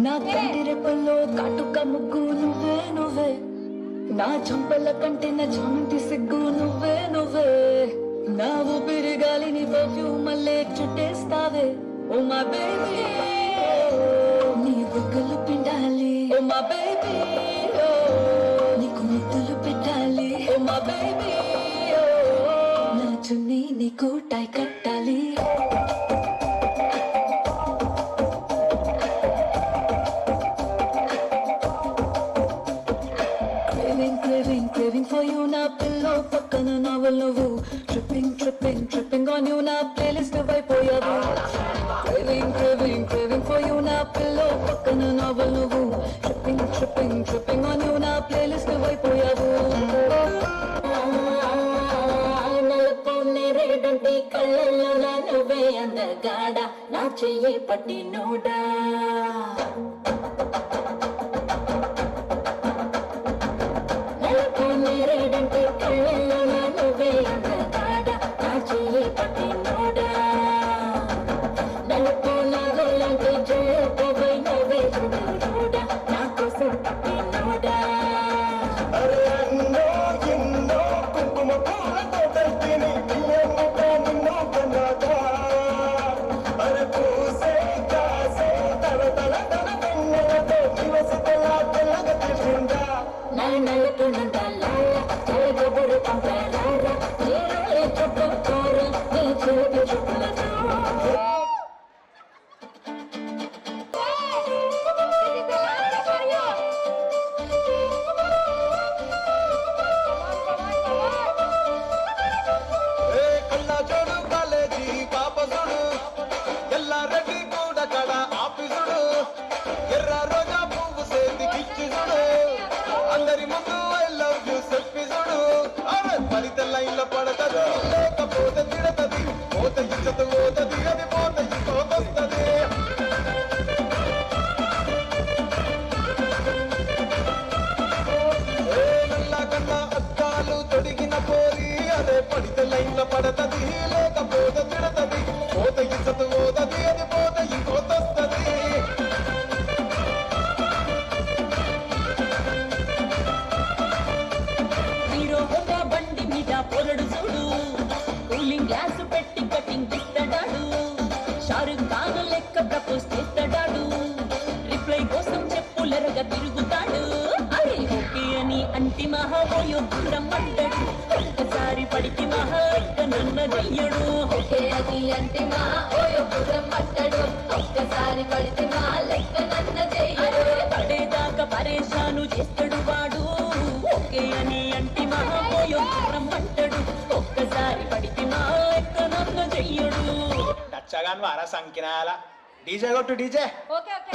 నా కంటి రెప్పల్లో కాటుక ముగ్గు నువ్వే నువ్వే, నా చంపల కంటే నా చామంతి సిగ్గు నువ్వే నువ్వే, నా ఊపిరి గాలిని పర్ఫ్యూమ్ మల్లే చుట్టేస్తావే. ఓ మా బేబీ నీ బుగ్గలు పిండాలి, ఓ మా బేబీ నీకు ముద్దులు పెట్టాలి, ఓ మా బేబీ నా చున్నీ నీకు టై కట్టాలి. Craving for you na pillow pakkana novel nuvu, tripping on you na playlist vaipoyavu. Craving for you na pillow pakkana novel nuvu, tripping on you na playlist vaipoyavu. Nalapone redanti kallalo na nuve andagada, na cheyye patti noda. అంటి మహాబోయో రమ్మంటాడు, ఒక్కసారి పడికి మహా నన్న చెయ్యడు. ఒకే అది అంటి మహాబోయో రమ్మంటాడు, ఒక్కసారి పడికి మా లెక్క నన్న చెయ్యడు. పడేదాకా పరేషాను చేస్తాడు వాడు, ఒకే అని అంటి మహాబోయో రమ్మంటాడు, ఒక్కసారి పడికి మా లెక్క నన్న చెయ్యడు. నచ్చగాని వారా సంకినాల డీజే కొట్టు డీజే. ఓకే ఓకే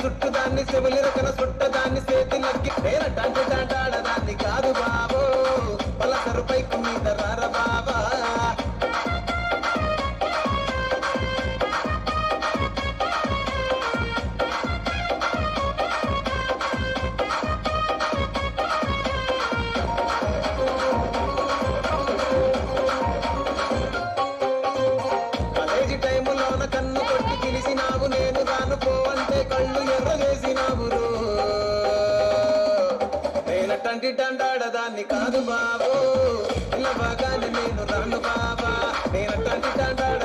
చుట్టుదాన్ని చెవులి రకన చుట్టదాన్ని చేతి నక్కి పేరటాంటి దాంటాడదాన్ని కాదు బాబో, పలసరు పైకు మీద రార బాబా. కాలేజీ టైములోన కన్ను కొట్టి పిలిచినావు, నేను రాను పోవంటే కళ్ళు ఎర్రగేసినావురు. నేనటంటి దండాడదాన్ని కాదు బాబో, ఇలా బాగానే నేను రాను బాబా. నేనటంటి దండాడ